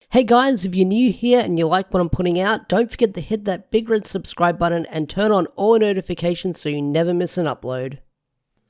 Hey guys, if you're new here and you like what I'm putting out, don't forget to hit that big red subscribe button and turn on all notifications so you never miss an upload.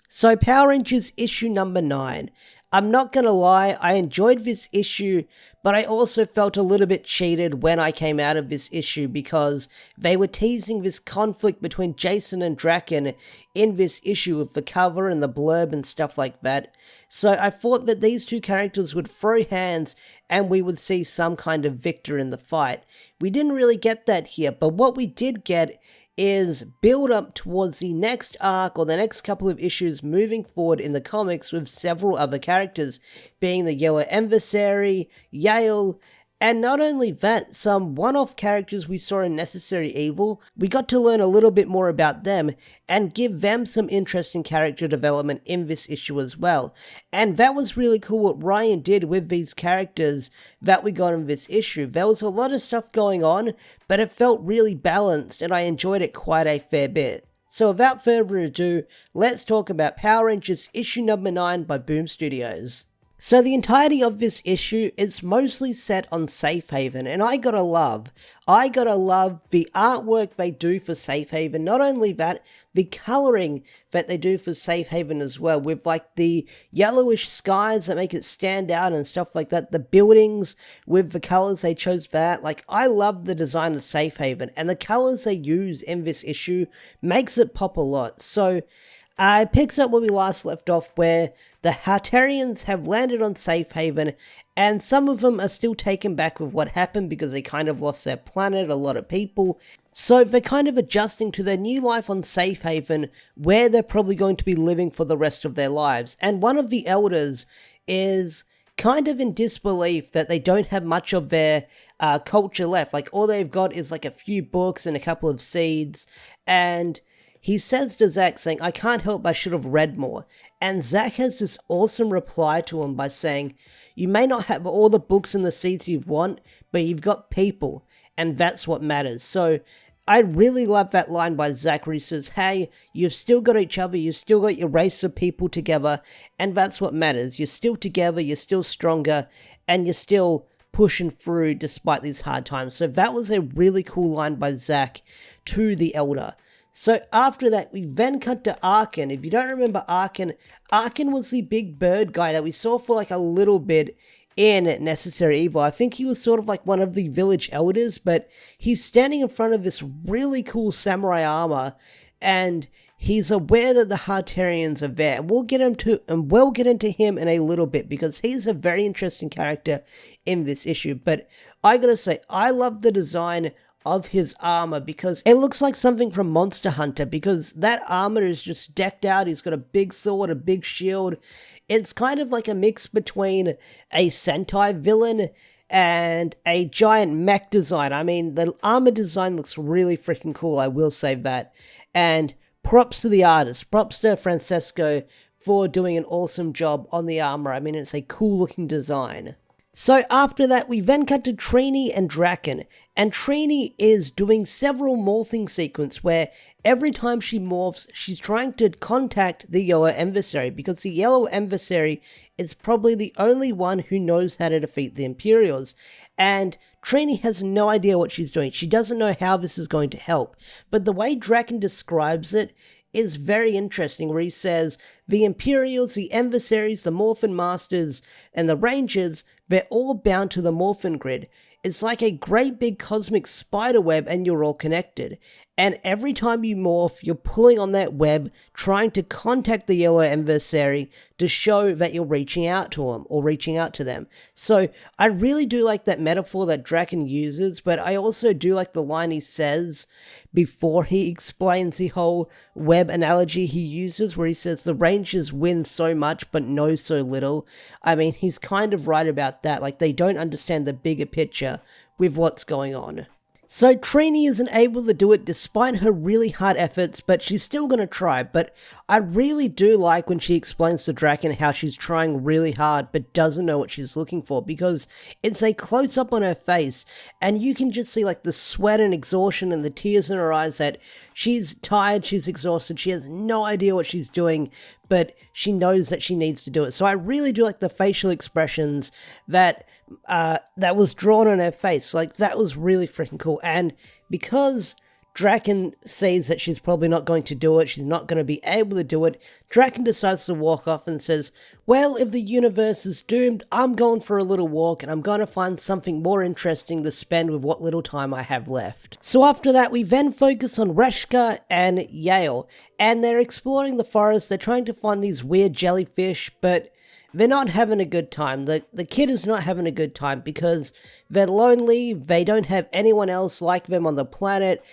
So Power Rangers issue number 9. I'm not gonna lie, I enjoyed this issue, but I also felt a little bit cheated when I came out of this issue because they were teasing this conflict between Jason and Draken in this issue with the cover and the blurb and stuff like that. So I thought that these two characters would throw hands and we would see some kind of victor in the fight. We didn't really get that here, but what we did get is build up towards the next arc or the next couple of issues moving forward in the comics with several other characters, being the Yellow Emissary, Yale, and not only that, some one-off characters we saw in Necessary Evil. We got to learn a little bit more about them and give them some interesting character development in this issue as well. And that was really cool what Ryan did with these characters that we got in this issue. There was a lot of stuff going on, but it felt really balanced and I enjoyed it quite a fair bit. So without further ado, let's talk about Power Rangers issue number 9 by Boom Studios. So the entirety of this issue is mostly set on Safe Haven, and I gotta love the artwork they do for Safe Haven. Not only that, the colouring that they do for Safe Haven as well, with like the yellowish skies that make it stand out and stuff like that. The buildings with the colours they chose for that. Like, I love the design of Safe Haven, and the colours they use in this issue makes it pop a lot. So it picks up where we last left off, where the Hatarians have landed on Safe Haven, and some of them are still taken back with what happened because they kind of lost their planet, a lot of people. So they're kind of adjusting to their new life on Safe Haven, where they're probably going to be living for the rest of their lives. And one of the elders is kind of in disbelief that they don't have much of their culture left. Like, all they've got is like a few books and a couple of seeds, and he says to Zach, saying, "I can't help, I should have read more." And Zach has this awesome reply to him by saying, "You may not have all the books and the seeds you want, but you've got people, and that's what matters." So I really love that line by Zach where he says, hey, you've still got each other, you've still got your race of people together, and that's what matters. You're still together, you're still stronger, and you're still pushing through despite these hard times. So that was a really cool line by Zach to the Elder. So after that, we then cut to Arkhan. If you don't remember Arkhan was the big bird guy that we saw for like a little bit in Necessary Evil. I think he was sort of like one of the village elders, but he's standing in front of this really cool samurai armor, and he's aware that the Hatarians are there. We'll get into him in a little bit because he's a very interesting character in this issue. But I gotta say, I love the design of his armor because it looks like something from Monster Hunter, because that armor is just decked out. He's got a big sword, a big shield. It's kind of like a mix between a Sentai villain and a giant mech design. I mean, the armor design looks really freaking cool, I will say that. And props to the artist, props to Francesco for doing an awesome job on the armor. I mean, it's a cool looking design. So after that, we then cut to Trini and Draken, and Trini is doing several morphing sequences where every time she morphs, she's trying to contact the Yellow Emissary, because the Yellow Emissary is probably the only one who knows how to defeat the Imperials, and Trini has no idea what she's doing. She doesn't know how this is going to help, but the way Draken describes it is very interesting, where he says, the Imperials, the Emissaries, the Morphin Masters, and the Rangers, they're all bound to the Morphin Grid. It's like a great big cosmic spider web, and you're all connected. And every time you morph, you're pulling on that web, trying to contact the Yellow Emissary to show that you're reaching out to them, or reaching out to them. So I really do like that metaphor that Draken uses, but I also do like the line he says before he explains the whole web analogy he uses, where he says the Rangers win so much but know so little. I mean, he's kind of right about that. Like, they don't understand the bigger picture with what's going on. So Trini isn't able to do it despite her really hard efforts, but she's still going to try. But I really do like when she explains to Draken how she's trying really hard but doesn't know what she's looking for, because it's a close-up on her face and you can just see like the sweat and exhaustion and the tears in her eyes, that she's tired, she's exhausted, she has no idea what she's doing, but she knows that she needs to do it. So I really do like the facial expressions that that was drawn on her face. Like, that was really freaking cool. And because Draken sees that she's probably not going to do it, she's not going to be able to do it, Draken decides to walk off and says, well, if the universe is doomed, I'm going for a little walk and I'm going to find something more interesting to spend with what little time I have left. So after that, we then focus on Reshka and Yale, and they're exploring the forest. They're trying to find these weird jellyfish, but they're not having a good time. The kid is not having a good time because they're lonely, they don't have anyone else like them on the planet.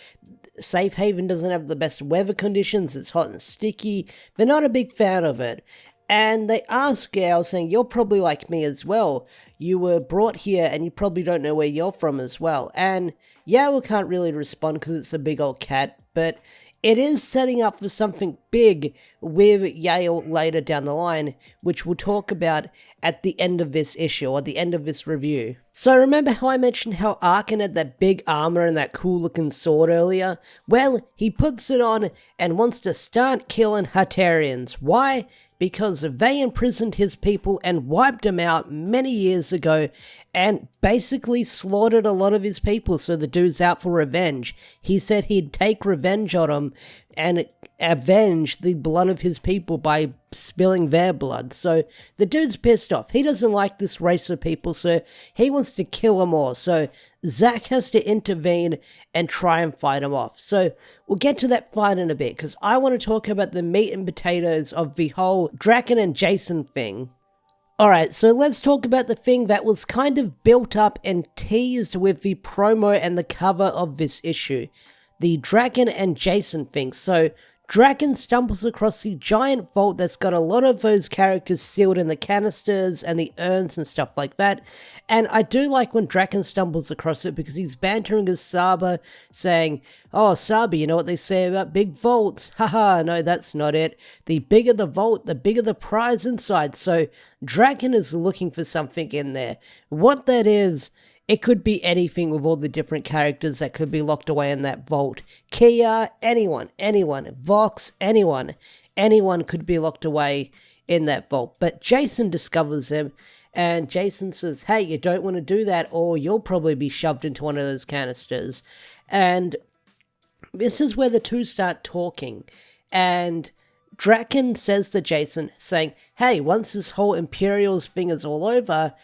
Safe Haven doesn't have the best weather conditions, it's hot and sticky. They're not a big fan of it. And they ask Yale, saying, you're probably like me as well. You were brought here and you probably don't know where you're from as well. And Yale can't really respond because it's a big old cat, but it is setting up for something big with Yale later down the line, which we'll talk about at the end of this issue, or the end of this review. So remember how I mentioned how Arkhan had that big armor and that cool looking sword earlier? Well, he puts it on and wants to start killing Hatarians. Why? Because they imprisoned his people and wiped them out many years ago and basically slaughtered a lot of his people, so the dude's out for revenge. He said he'd take revenge on them and avenge the blood of his people by spilling their blood. So the dude's pissed off. He doesn't like this race of people, so he wants to kill them all. So Zack has to intervene and try and fight him off. So we'll get to that fight in a bit, because I want to talk about the meat and potatoes of the whole Draken and Jason thing. Alright, so let's talk about the thing that was kind of built up and teased with the promo and the cover of this issue. The Draken and Jason thing. So Draken stumbles across the giant vault that's got a lot of those characters sealed in the canisters and the urns and stuff like that. And I do like when Draken stumbles across it because he's bantering with Saba, saying, oh, Saba, you know what they say about big vaults? Haha, no, that's not it. The bigger the vault, the bigger the prize inside. So Draken is looking for something in there. What that is, it could be anything with all the different characters that could be locked away in that vault. Kia, anyone, Vox, anyone could be locked away in that vault. But Jason discovers him, and Jason says, hey, you don't want to do that, or you'll probably be shoved into one of those canisters. And this is where the two start talking, and Draken says to Jason, saying, hey, once this whole Imperials thing is all over,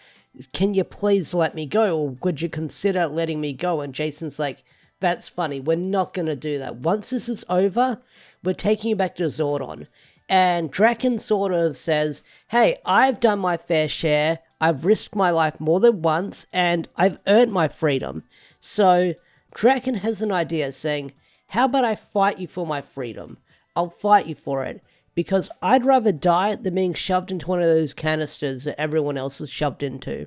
can you please let me go, or would you consider letting me go? And Jason's like, that's funny, we're not going to do that. Once this is over, we're taking you back to Zordon. And Draken sort of says, hey, I've done my fair share, I've risked my life more than once, and I've earned my freedom. So Draken has an idea, saying, how about I fight you for my freedom? I'll fight you for it. Because I'd rather die than being shoved into one of those canisters that everyone else is shoved into.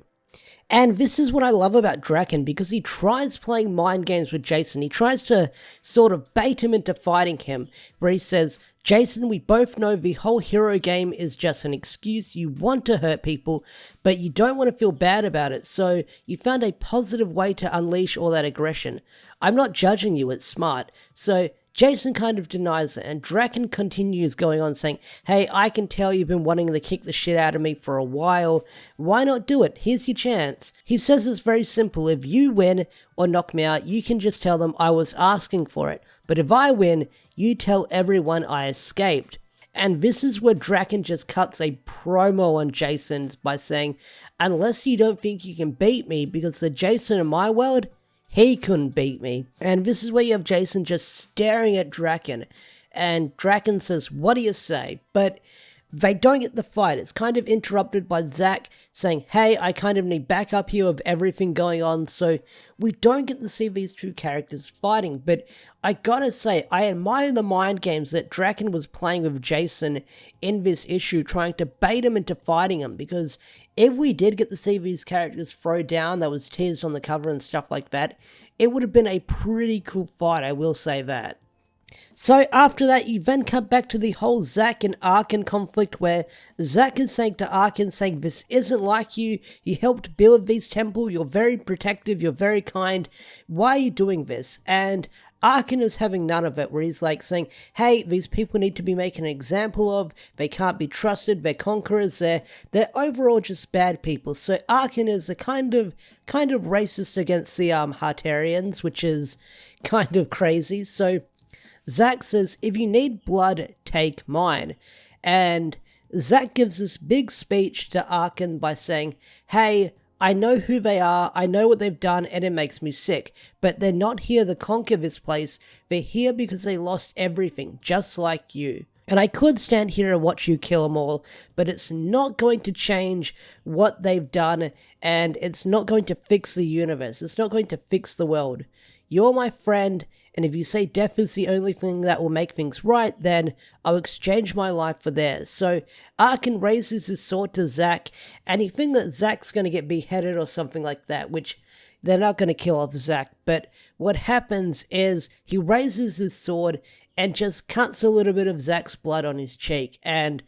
And this is what I love about Draken, because he tries playing mind games with Jason. He tries to sort of bait him into fighting him, where he says, Jason, we both know the whole hero game is just an excuse. You want to hurt people, but you don't want to feel bad about it. So you found a positive way to unleash all that aggression. I'm not judging you, it's smart. So Jason kind of denies it, and Draken continues going on saying, hey, I can tell you've been wanting to kick the shit out of me for a while. Why not do it? Here's your chance. He says it's very simple. If you win or knock me out, you can just tell them I was asking for it. But if I win, you tell everyone I escaped. And this is where Draken just cuts a promo on Jason by saying, unless you don't think you can beat me, because the Jason in my world, he couldn't beat me. And this is where you have Jason just staring at Draken. And Draken says, what do you say? But they don't get the fight. It's kind of interrupted by Zack saying, hey, I kind of need backup here of everything going on. So we don't get to see these two characters fighting. But I gotta say, I admire the mind games that Draken was playing with Jason in this issue, trying to bait him into fighting him. Because if we did get to see these characters throw down, that was teased on the cover and stuff like that, it would have been a pretty cool fight, I will say that. So after that, you then come back to the whole Zack and Arkhan conflict where Zack is saying to Arkhan, saying, this isn't like you helped build this temple, you're very protective, you're very kind, why are you doing this? And Arkhan is having none of it, where he's like saying, hey, these people need to be making an example of, they can't be trusted, they're conquerors, they're overall just bad people. So Arkhan is a kind of racist against the Hartarians, which is kind of crazy. So Zack says, if you need blood, take mine. And Zack gives this big speech to Arkhan by saying, hey, I know who they are, I know what they've done, and it makes me sick. But they're not here to conquer this place, they're here because they lost everything, just like you. And I could stand here and watch you kill them all, but it's not going to change what they've done, and it's not going to fix the universe, it's not going to fix the world. You're my friend, and if you say death is the only thing that will make things right, then I'll exchange my life for theirs. So Arkhan raises his sword to Zack, and he thinks that Zack's going to get beheaded or something like that, which they're not going to kill off Zack. But what happens is he raises his sword and just cuts a little bit of Zack's blood on his cheek, and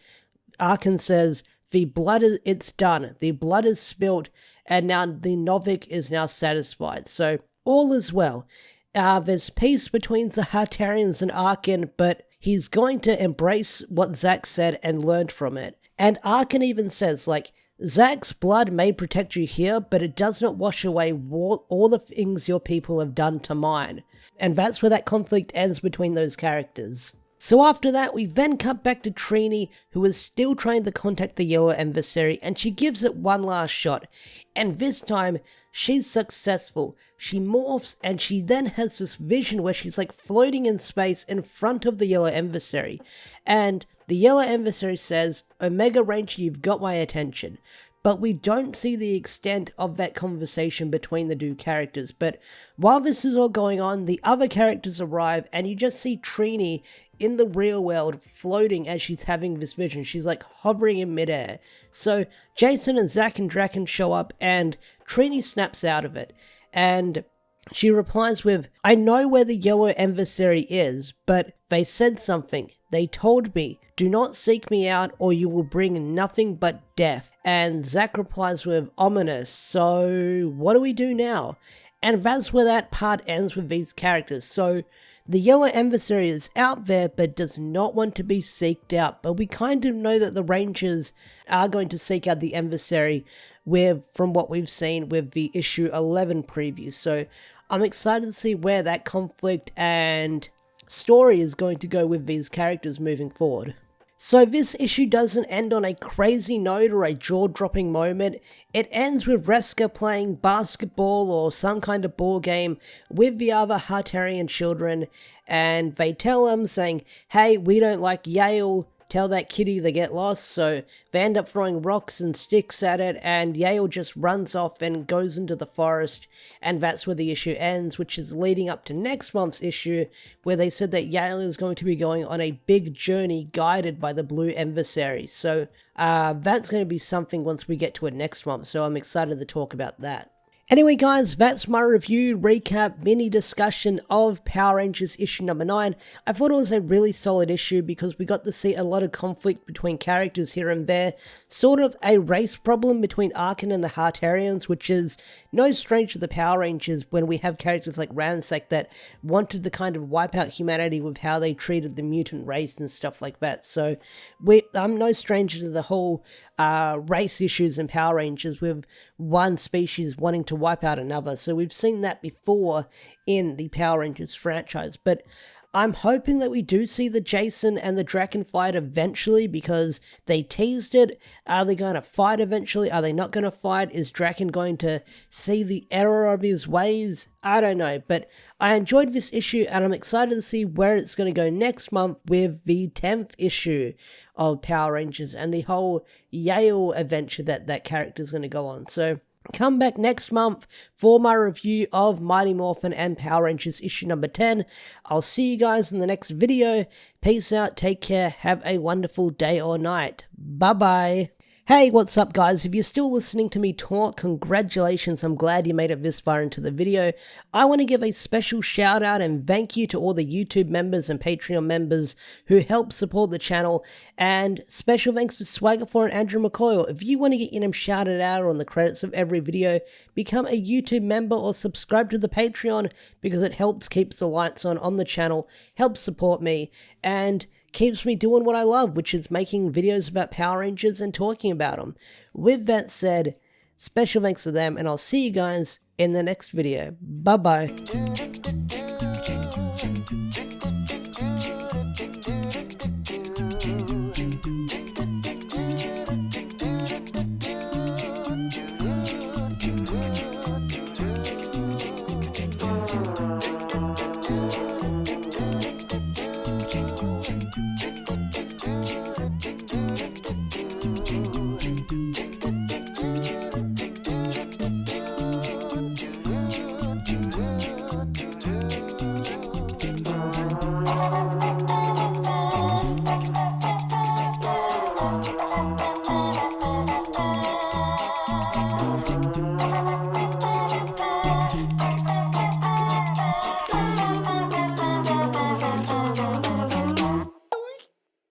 Arkhan says, the blood is, it's done, the blood is spilt, and now the Novik is now satisfied. So all is well. There's peace between the Hartarians and Arkhan, but he's going to embrace what Zack said and learn from it. And Arkhan even says, like, Zack's blood may protect you here, but it does not wash away all the things your people have done to mine. And that's where that conflict ends between those characters. So after that, we then cut back to Trini, who is still trying to contact the Yellow Emissary, and she gives it one last shot. And this time, she's successful. She morphs, and she then has this vision where she's like floating in space in front of the Yellow Emissary. And the Yellow Emissary says, Omega Ranger, you've got my attention. But we don't see the extent of that conversation between the two characters. But while this is all going on, the other characters arrive, and you just see Trini in the real world floating as she's having this vision. She's like hovering in midair. So Jason and Zack and Draken show up, and Trini snaps out of it. And she replies with, I know where the Yellow Emissary is, but they said something. They told me, do not seek me out or you will bring nothing but death. And Zack replies with, ominous, so what do we do now? And that's where that part ends with these characters. So the Yellow Emissary is out there but does not want to be seeked out. But we kind of know that the Rangers are going to seek out the Emissary from what we've seen with the issue 11 preview. So I'm excited to see where that conflict and story is going to go with these characters moving forward. So this issue doesn't end on a crazy note or a jaw-dropping moment. It ends with Reska playing basketball or some kind of ball game with the other Hartarian children, and they tell them saying, hey, we don't like Yale, tell that kitty they get lost. So they end up throwing rocks and sticks at it, and Yale just runs off and goes into the forest, and that's where the issue ends, which is leading up to next month's issue, where they said that Yale is going to be going on a big journey guided by the Blue Emissary. So that's going to be something once we get to it next month, so I'm excited to talk about that. Anyway guys, that's my review, recap, mini discussion of Power Rangers issue number 9. I thought it was a really solid issue because we got to see a lot of conflict between characters here and there. Sort of a race problem between Arkhan and the Hartarians, which is no stranger to the Power Rangers when we have characters like Ransack that wanted to kind of wipe out humanity with how they treated the mutant race and stuff like that. So I'm no stranger to the whole race issues in Power Rangers with one species wanting to wipe out another. So we've seen that before in the Power Rangers franchise, but I'm hoping that we do see the Jason and the Draken fight eventually because they teased it. Are they going to fight eventually? Are they not going to fight? Is Draken going to see the error of his ways? I don't know, but I enjoyed this issue and I'm excited to see where it's going to go next month with the 10th issue of Power Rangers and the whole Yale adventure that character's going to go on. So come back next month for my review of Mighty Morphin and Power Rangers issue number 10. I'll see you guys in the next video. Peace out, take care, have a wonderful day or night. Bye bye. Hey, what's up guys? If you're still listening to me talk, congratulations, I'm glad you made it this far into the video. I want to give a special shout out and thank you to all the YouTube members and Patreon members who help support the channel, and special thanks to Swagger4 and Andrew McCoyle. If you want to get your name shouted out on the credits of every video, become a YouTube member or subscribe to the Patreon because it helps keeps the lights on the channel, helps support me, and keeps me doing what I love, which is making videos about Power Rangers and talking about them. With that said, special thanks to them, and I'll see you guys in the next video. Bye bye.